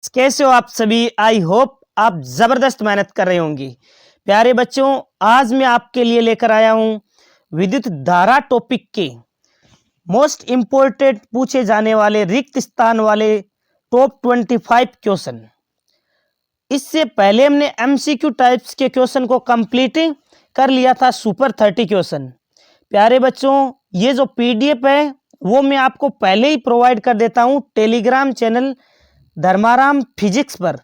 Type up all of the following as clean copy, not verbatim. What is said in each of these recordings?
कैसे हो आप सभी। आई होप आप जबरदस्त मेहनत कर रहे होंगे। प्यारे बच्चों, आज मैं आपके लिए लेकर आया हूं विद्युत धारा टॉपिक के मोस्ट इंपोर्टेंट पूछे जाने वाले रिक्त स्थान वाले टॉप 25 क्वेश्चन। इससे पहले हमने एमसीक्यू टाइप्स के क्वेश्चन को कंप्लीट कर लिया था, सुपर 30 क्वेश्चन। प्यारे बच्चों, ये जो पीडीएफ है वो मैं आपको पहले ही प्रोवाइड कर देता हूं टेलीग्राम चैनल धर्माराम फिजिक्स पर,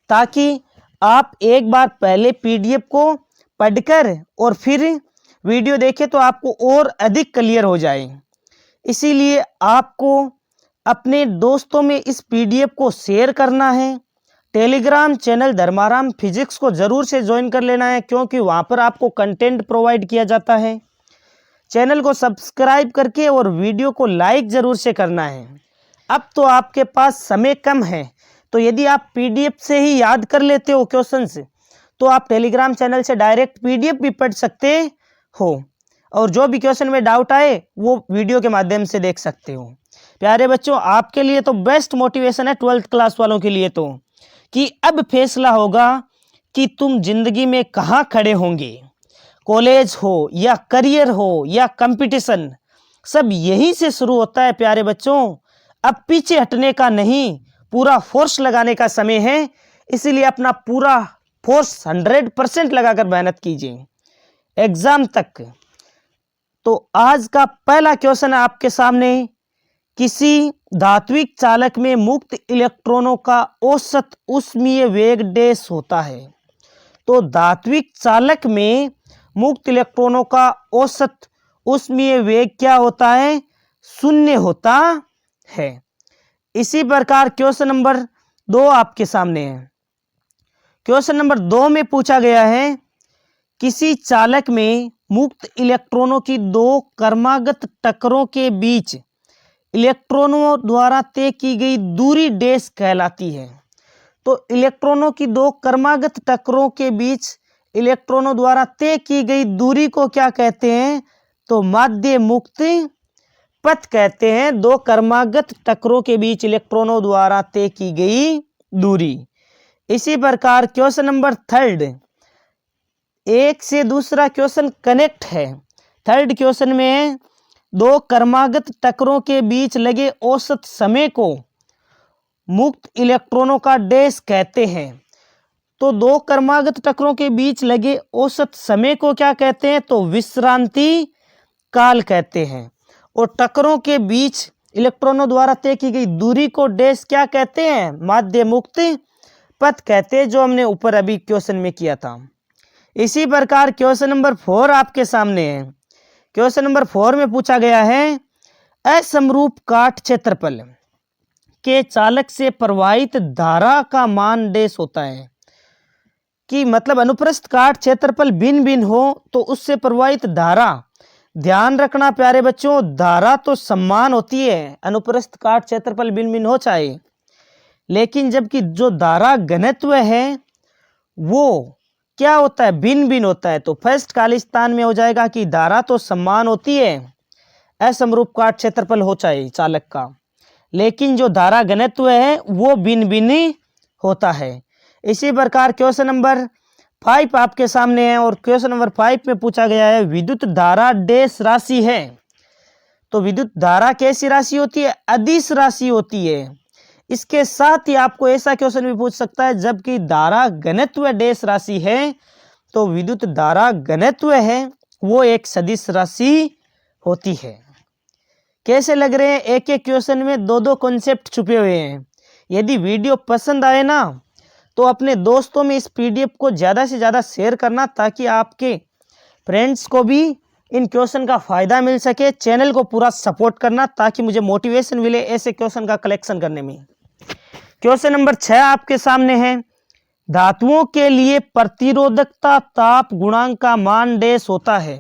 ताकि आप एक बार पहले पीडीएफ को पढ़कर और फिर वीडियो देखें तो आपको और अधिक क्लियर हो जाए। इसीलिए आपको अपने दोस्तों में इस पीडीएफ को शेयर करना है। टेलीग्राम चैनल धर्माराम फिजिक्स को ज़रूर से ज्वाइन कर लेना है, क्योंकि वहाँ पर आपको कंटेंट प्रोवाइड किया जाता है। चैनल को सब्सक्राइब करके और वीडियो को लाइक ज़रूर से करना है। अब तो आपके पास समय कम है, तो यदि आप पीडीएफ से ही याद कर लेते हो क्वेश्चंस, तो आप टेलीग्राम चैनल से डायरेक्ट पीडीएफ भी पढ़ सकते हो और जो भी क्वेश्चन में डाउट आए वो वीडियो के माध्यम से देख सकते हो। प्यारे बच्चों, आपके लिए तो बेस्ट मोटिवेशन है 12th क्लास वालों के लिए, तो कि अब फैसला होगा कि तुम जिंदगी में कहाँ खड़े होंगे। कॉलेज हो या करियर हो या कंपटीशन, सब यहीं से शुरू होता है। प्यारे बच्चों, अब पीछे हटने का नहीं, पूरा फोर्स लगाने का समय है। इसीलिए अपना पूरा फोर्स 100% लगाकर मेहनत कीजिए एग्जाम तक। तो आज का पहला क्वेश्चन है आपके सामने, किसी धात्विक चालक में मुक्त इलेक्ट्रॉनों का औसत ऊष्मीय वेग डैश होता है। तो धात्विक चालक में मुक्त इलेक्ट्रॉनों का औसत ऊष्मीय वेग क्या होता है? 0 होता है। इसी प्रकार क्वेश्चन नंबर 2 आपके सामने है। क्वेश्चन नंबर 2 में पूछा गया है, किसी चालक में मुक्त इलेक्ट्रॉनों की 2 क्रमागत टक्करों के बीच इलेक्ट्रॉनों द्वारा तय की गई दूरी डैश कहलाती है। तो इलेक्ट्रॉनों की 2 क्रमागत टक्करों के बीच इलेक्ट्रॉनों द्वारा तय की गई दूरी को क्या कहते हैं? तो माध्य मुक्त पथ कहते हैं। 2 क्रमागत टक्करों के बीच इलेक्ट्रॉनों द्वारा तय की गई दूरी। इसी प्रकार क्वेश्चन नंबर 3, एक से दूसरा क्वेश्चन कनेक्ट है। 3rd क्वेश्चन में 2 क्रमागत टक्करों के बीच लगे औसत समय को मुक्त इलेक्ट्रॉनों का डैश कहते हैं। तो 2 क्रमागत टक्करों के बीच लगे औसत समय को क्या कहते हैं? तो विश्रांति काल कहते हैं। और टक्करों के बीच इलेक्ट्रॉनों द्वारा तय की गई दूरी को डैश क्या कहते हैं? माध्य मुक्त पथ कहते हैं, जो हमने ऊपर अभी क्वेश्चन में किया था। इसी प्रकार क्वेश्चन नंबर 4 आपके सामने है। क्वेश्चन नंबर 4 में पूछा गया है, असमरूप काट क्षेत्रफल के चालक से प्रवाहित धारा का मान डैश होता है। कि मतलब अनुप्रस्थ काट क्षेत्रफल भिन्न भिन्न हो तो उससे प्रवाहित धारा, ध्यान रखना प्यारे बच्चों, धारा तो समान होती है, अनुप्रस्थ काट क्षेत्रफल भिन्न भिन्न हो चाहे, लेकिन जबकि जो धारा घनत्व है वो क्या होता है? भिन्न भिन्न होता है। तो फर्स्ट खालिस्तान में हो जाएगा कि धारा तो समान होती है, असमरूप काट क्षेत्रफल हो चाहे चालक का, लेकिन जो धारा घनत्व है वो भिन्न भिन्न होता है। इसी प्रकार क्वेश्चन नंबर 5 आपके सामने है, और क्वेश्चन नंबर 5 में पूछा गया है, विद्युत धारा डैश राशि है। तो विद्युत धारा कैसी राशि होती है? अदिश राशि होती है। इसके साथ ही आपको ऐसा क्वेश्चन भी पूछ सकता है, जबकि धारा घनत्व डैश राशि है, तो विद्युत धारा घनत्व है वो एक सदिश राशि होती है। कैसे लग रहे हैं? एक एक क्वेश्चन में 2-2 कॉन्सेप्ट छुपे हुए हैं। यदि वीडियो पसंद आए ना, तो अपने दोस्तों में इस पीडीएफ को ज़्यादा से ज़्यादा शेयर करना, ताकि आपके फ्रेंड्स को भी इन क्वेश्चन का फ़ायदा मिल सके। चैनल को पूरा सपोर्ट करना, ताकि मुझे मोटिवेशन मिले ऐसे क्वेश्चन का कलेक्शन करने में। क्वेश्चन नंबर 6 आपके सामने है, धातुओं के लिए प्रतिरोधकता ताप गुणांक का मान डैश होता है।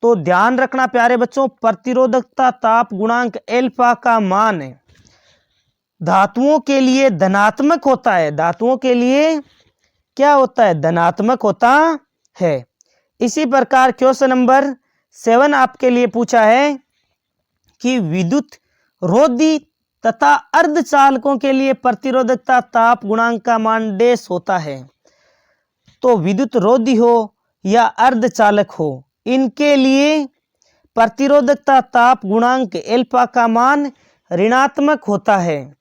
तो ध्यान रखना प्यारे बच्चों, प्रतिरोधकता ताप गुणांक एल्फा का मान है धातुओं के लिए धनात्मक होता है। धातुओं के लिए क्या होता है? धनात्मक होता है। इसी प्रकार क्वेश्चन नंबर 7 आपके लिए पूछा है कि विद्युत रोधी तथा अर्धचालकों के लिए प्रतिरोधकता ताप गुणांक का मान डैश होता है। तो विद्युत रोधी हो या अर्धचालक हो, इनके लिए प्रतिरोधकता ताप गुणांक एल्फा का मान ऋणात्मक होता है,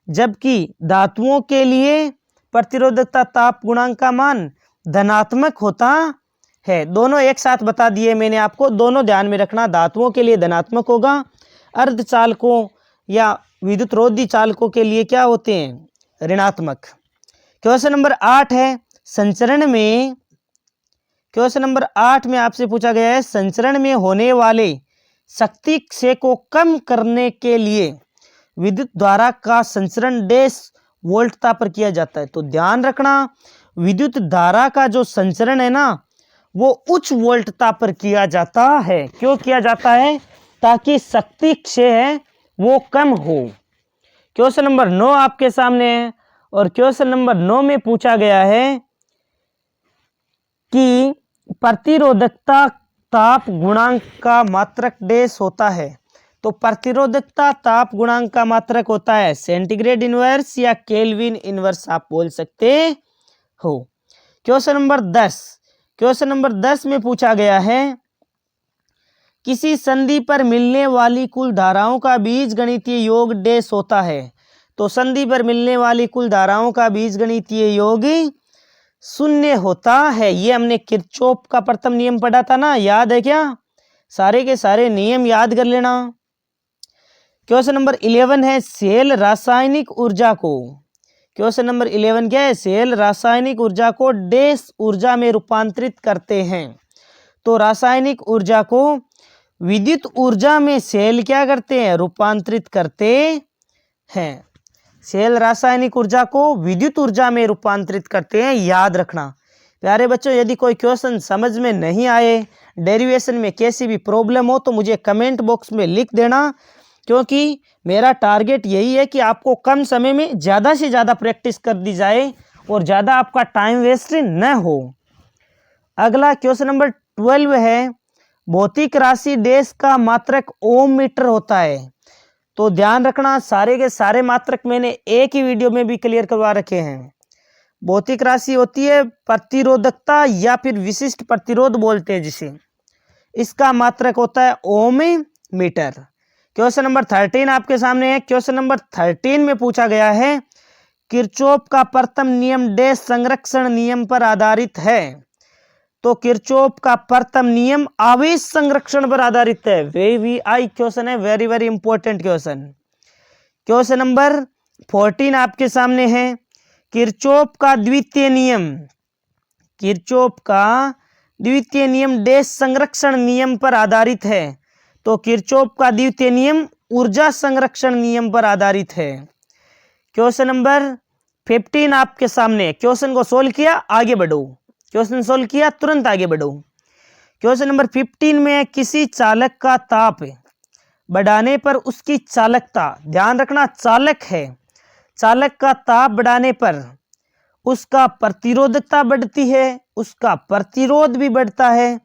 जबकि धातुओं के लिए प्रतिरोधकता ताप गुणांक का मान धनात्मक होता है। दोनों एक साथ बता दिए मैंने आपको, दोनों ध्यान में रखना। धातुओं के लिए धनात्मक होगा, अर्धचालकों या विद्युत रोधी चालकों के लिए क्या होते हैं, ऋणात्मक। क्वेश्चन नंबर 8 है संचरण में, क्वेश्चन नंबर 8 में आपसे पूछा गया है संचरण में होने वाले शक्ति क्षय को कम करने के लिए विद्युत धारा का संचरण डैश वोल्टता पर किया जाता है। तो ध्यान रखना, विद्युत धारा का जो संचरण है ना, वो उच्च वोल्टता पर किया जाता है। क्यों किया जाता है? ताकि शक्ति क्षय है वो कम हो। क्वेश्चन नंबर 9 आपके सामने है और क्वेश्चन नंबर 9 में पूछा गया है कि प्रतिरोधकता ताप गुणांक का मात्रक डैश होता है। तो प्रतिरोधकता ताप गुणांक का मात्रक होता है सेंटीग्रेड इनवर्स या केल्विन इनवर्स आप बोल सकते हो। क्वेश्चन नंबर 10, क्वेश्चन नंबर 10 में पूछा गया है किसी संधि पर मिलने वाली कुल धाराओं का बीजगणितीय योग डैश होता है। तो संधि पर मिलने वाली कुल धाराओं का बीजगणितीय योग शून्य होता है। ये हमने किरचॉफ का प्रथम नियम पढ़ा था ना, याद है क्या? सारे के सारे नियम याद कर लेना। क्वेश्चन नंबर 11 है सेल रासायनिक ऊर्जा को, क्वेश्चन नंबर 11 क्या है? सेल रासायनिक ऊर्जा को डैश ऊर्जा में रूपांतरित करते हैं। तो रासायनिक ऊर्जा को विद्युत ऊर्जा में सेल क्या करते हैं? रूपांतरित करते हैं। सेल रासायनिक ऊर्जा को विद्युत ऊर्जा में रूपांतरित करते हैं, याद रखना। प्यारे बच्चों, यदि कोई क्वेश्चन समझ में नहीं आए, डेरिवेशन में कैसी भी प्रॉब्लम हो तो मुझे कमेंट बॉक्स में लिख देना, क्योंकि मेरा टारगेट यही है कि आपको कम समय में ज़्यादा से ज़्यादा प्रैक्टिस कर दी जाए और ज़्यादा आपका टाइम वेस्ट न हो। अगला क्वेश्चन नंबर 12 है भौतिक राशि डैश का मात्रक ओम मीटर होता है। तो ध्यान रखना, सारे के सारे मात्रक मैंने एक ही वीडियो में भी क्लियर करवा रखे हैं। भौतिक राशि होती है प्रतिरोधकता या फिर विशिष्ट प्रतिरोध बोलते हैं जिसे, इसका मात्रक होता है ओम मीटर। क्वेश्चन नंबर 13 आपके सामने है। क्वेश्चन नंबर 13 में पूछा गया है किरचॉफ का प्रथम नियम डैश संरक्षण नियम पर आधारित है। तो किरचॉफ का प्रथम नियम आवेश संरक्षण पर आधारित है। VVI क्वेश्चन है, very very important question. Question number 14 आपके सामने है किरचॉफ का द्वितीय नियम, किरचॉफ का द्वितीय नियम डैश संरक्षण नियम पर आधारित है। तो किरचॉफ का द्वितीय नियम ऊर्जा संरक्षण नियम पर आधारित है। क्वेश्चन नंबर 15 आपके सामने, क्वेश्चन को सोल्व किया आगे बढ़ो, क्वेश्चन सोल्व किया तुरंत आगे बढ़ो। क्वेश्चन नंबर 15 में किसी चालक का ताप बढ़ाने पर उसकी चालकता, ध्यान रखना चालक है, चालक का ताप बढ़ाने पर उसका प्रतिरोधकता बढ़ती है, उसका प्रतिरोध भी बढ़ता है,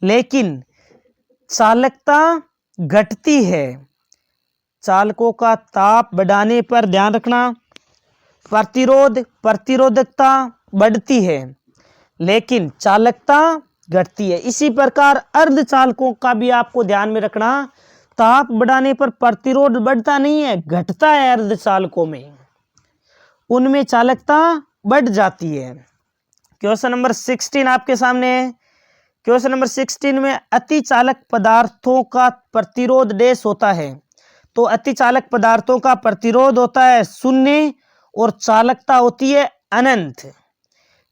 लेकिन चालकता घटती है। चालकों का ताप बढ़ाने पर ध्यान रखना प्रतिरोधकता बढ़ती है लेकिन चालकता घटती है। इसी प्रकार अर्धचालकों का भी आपको ध्यान में रखना, ताप बढ़ाने पर प्रतिरोध बढ़ता नहीं है, घटता है। अर्धचालकों में उनमें चालकता बढ़ जाती है। क्वेश्चन नंबर 16 आपके सामने है। क्वेश्चन नंबर 16 में अति चालक पदार्थों का प्रतिरोध डैश होता है। तो अति चालक पदार्थों का प्रतिरोध होता है शून्य और चालकता होती है अनंत।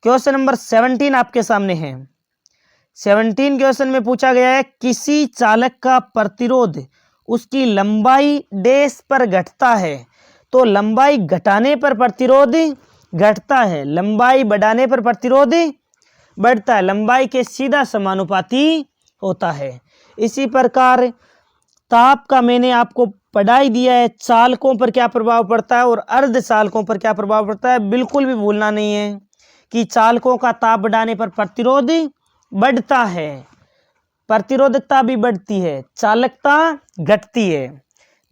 क्वेश्चन नंबर 17 आपके सामने है। 17 क्वेश्चन में पूछा गया है किसी चालक का प्रतिरोध उसकी लंबाई डैश पर घटता है। तो लंबाई घटाने पर प्रतिरोध घटता है, लंबाई बढ़ाने पर प्रतिरोध बढ़ता है, लंबाई के सीधा समानुपाती होता है। इसी प्रकार ताप का मैंने आपको पढ़ाई दिया है, चालकों पर क्या प्रभाव पड़ता है और अर्धचालकों पर क्या प्रभाव पड़ता है, बिल्कुल भी भूलना नहीं है कि चालकों का ताप बढ़ाने पर प्रतिरोध बढ़ता है, प्रतिरोधकता भी बढ़ती है, चालकता घटती है।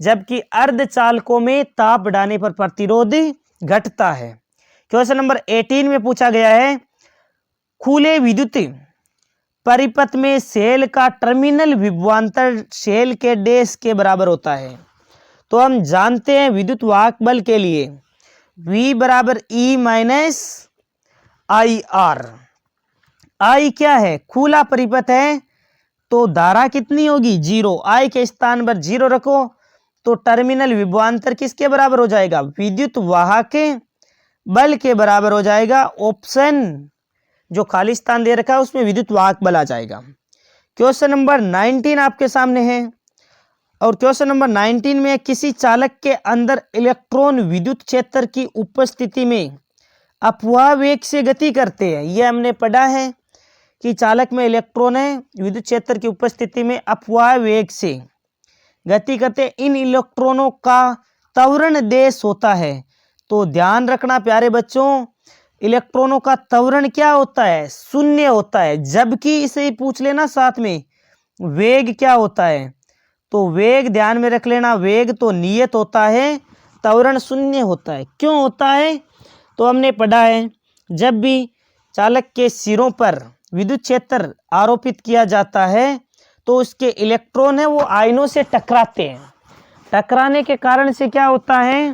जबकि अर्धचालकों में ताप बढ़ाने पर प्रतिरोध घटता है। क्वेश्चन नंबर 18 में पूछा गया है, खुले विद्युत परिपथ में सेल का टर्मिनल विभवांतर सेल के डैश के बराबर होता है। तो हम जानते हैं विद्युत वाहक बल के लिए V बराबर E माइनस आई आर। आई क्या है? खुला परिपथ है तो धारा कितनी होगी? 0। आई के स्थान पर 0 रखो तो टर्मिनल विभवांतर किसके बराबर हो जाएगा? विद्युत वाहक बल के बराबर हो जाएगा। ऑप्शन जो खाली स्थान दे रखा है उसमें विद्युत वाहक बल आ जाएगा। क्वेश्चन नंबर 19 आपके सामने है और क्वेश्चन नंबर 19 में किसी चालक के अंदर इलेक्ट्रॉन विद्युत क्षेत्र की उपस्थिति में अपवाह वेग से गति करते हैं। यह हमने पढ़ा है कि चालक में इलेक्ट्रॉन है, विद्युत क्षेत्र की उपस्थिति में अपवाह वेग से गति करते। इन इलेक्ट्रॉनों का त्वरण देश होता है। तो ध्यान रखना प्यारे बच्चों, इलेक्ट्रॉनों का त्वरण क्या होता है? शून्य होता है। जबकि इसे पूछ लेना साथ में वेग क्या होता है, तो वेग ध्यान में रख लेना, वेग तो नियत होता है, त्वरण शून्य होता है। क्यों होता है? तो हमने पढ़ा है जब भी चालक के सिरों पर विद्युत क्षेत्र आरोपित किया जाता है तो उसके इलेक्ट्रॉन है वो आयनों से टकराते हैं। टकराने के कारण से क्या होता है?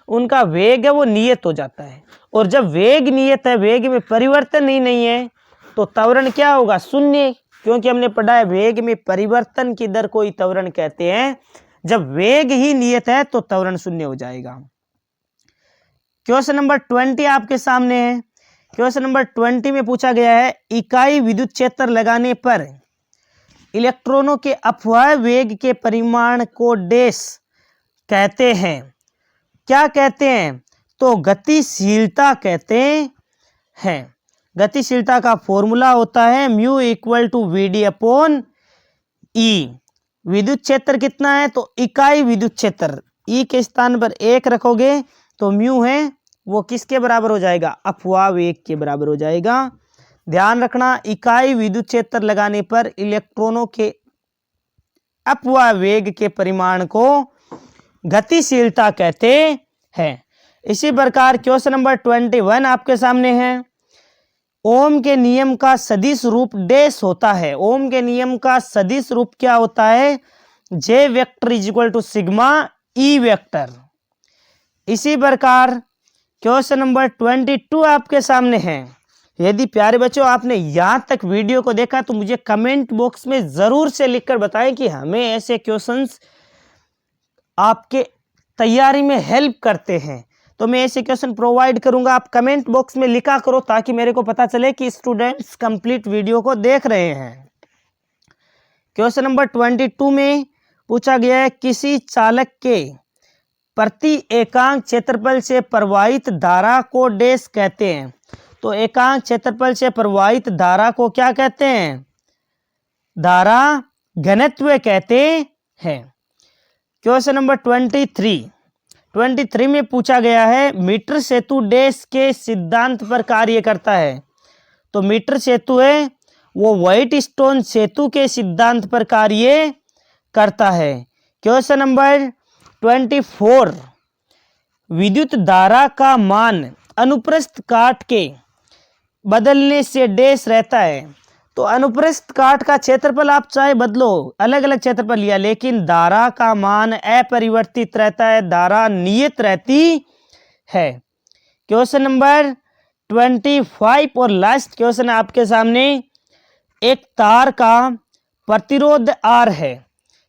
उनका वेग है वो नियत हो जाता है। और जब वेग नियत है, वेग में परिवर्तन ही नहीं है, तो त्वरण क्या होगा? शून्य। क्योंकि हमने पढ़ा है वेग में परिवर्तन की दर को ही त्वरण कहते हैं। जब वेग ही नियत है तो त्वरण शून्य हो जाएगा। क्वेश्चन नंबर 20 आपके सामने है। क्वेश्चन नंबर 20 में पूछा गया है, इकाई विद्युत क्षेत्र लगाने पर इलेक्ट्रॉनों के अपवाह वेग के परिमाण को डैश कहते हैं। क्या कहते हैं? तो गतिशीलता कहते हैं। गतिशीलता का फॉर्मूला होता है mu equal to V D upon E. विद्युत क्षेत्र कितना है? तो इकाई विद्युत क्षेत्र, ई के स्थान पर 1 रखोगे तो म्यू है वो किसके बराबर हो जाएगा? अपवाह वेग के बराबर हो जाएगा। ध्यान रखना, इकाई विद्युत क्षेत्र लगाने पर इलेक्ट्रॉनों के अपवाह वेग के परिमाण को गतिशीलता कहते हैं। इसी प्रकार क्वेश्चन नंबर 21 आपके सामने है। ओम के नियम का सदिश रूप डैश होता है। ओम के नियम का सदिश रूप क्या होता है? J vector is equal to sigma E vector. इसी प्रकार क्वेश्चन नंबर 22 आपके सामने है। यदि प्यारे बच्चों आपने यहां तक वीडियो को देखा तो मुझे कमेंट बॉक्स में जरूर से लिखकर बताएं कि हमें ऐसे क्वेश्चंस आपके तैयारी में हेल्प करते हैं। तो मैं ऐसे क्वेश्चन प्रोवाइड करूंगा, आप कमेंट बॉक्स में लिखा करो ताकि मेरे को पता चले कि स्टूडेंट्स कंप्लीट वीडियो को देख रहे हैं। क्वेश्चन नंबर 22 में पूछा गया है, किसी चालक के प्रति एकांक क्षेत्रफल से प्रवाहित धारा को डैश कहते हैं। तो एकांक क्षेत्रफल से प्रवाहित धारा को क्या कहते हैं? धारा घनत्व कहते हैं। क्वेश्चन नंबर 23 में पूछा गया है, मीटर सेतु डैश के सिद्धांत पर कार्य करता है। तो मीटर सेतु है वो व्हाइट स्टोन सेतु के सिद्धांत पर कार्य करता है। क्वेश्चन नंबर 24, विद्युत धारा का मान अनुप्रस्थ काट के बदलने से डैश रहता है। तो अनुप्रस्थ काट का क्षेत्रफल आप चाहे बदलो, अलग अलग क्षेत्रफल लिया, लेकिन धारा का मान अपरिवर्तित रहता है, धारा नियत रहती है। क्वेश्चन नंबर 25 और लास्ट क्वेश्चन आपके सामने, एक तार का प्रतिरोध R है।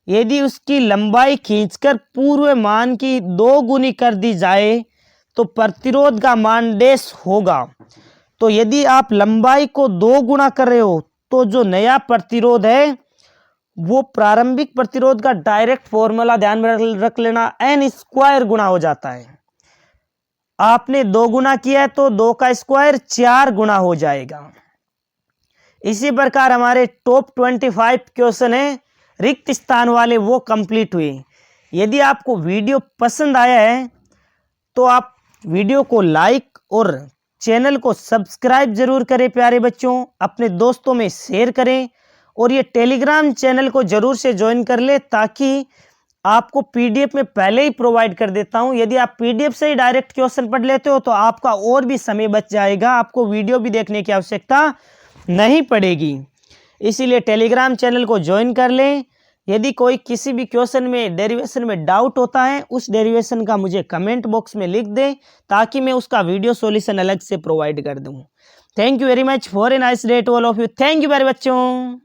यदि उसकी लंबाई खींचकर पूर्व मान की 2 गुनी कर दी जाए तो प्रतिरोध का मान डैश होगा। तो यदि आप लंबाई को 2 गुना कर रहे हो तो जो नया प्रतिरोध है वो प्रारंभिक प्रतिरोध का डायरेक्ट फॉर्मूला ध्यान में रख लेना, n² गुना हो जाता है। आपने 2 गुना किया है तो 2 का स्क्वायर 4 गुना हो जाएगा। इसी प्रकार हमारे टॉप 25 क्वेश्चन है रिक्त स्थान वाले, वो कंप्लीट हुए। यदि आपको वीडियो पसंद आया है तो आप वीडियो को लाइक और चैनल को सब्सक्राइब जरूर करें प्यारे बच्चों, अपने दोस्तों में शेयर करें और ये टेलीग्राम चैनल को जरूर से ज्वाइन कर ले ताकि आपको पीडीएफ में पहले ही प्रोवाइड कर देता हूं। यदि आप पीडीएफ से ही डायरेक्ट क्वेश्चन पढ़ लेते हो तो आपका और भी समय बच जाएगा, आपको वीडियो भी देखने की आवश्यकता नहीं पड़ेगी। इसीलिए टेलीग्राम चैनल को ज्वाइन कर लें। यदि कोई किसी भी क्वेश्चन में डेरिवेशन में डाउट होता है, उस डेरिवेशन का मुझे कमेंट बॉक्स में लिख दें ताकि मैं उसका वीडियो सॉल्यूशन अलग से प्रोवाइड कर दूं। Thank you very much. For a nice day to all of you. Thank you very बच्चों।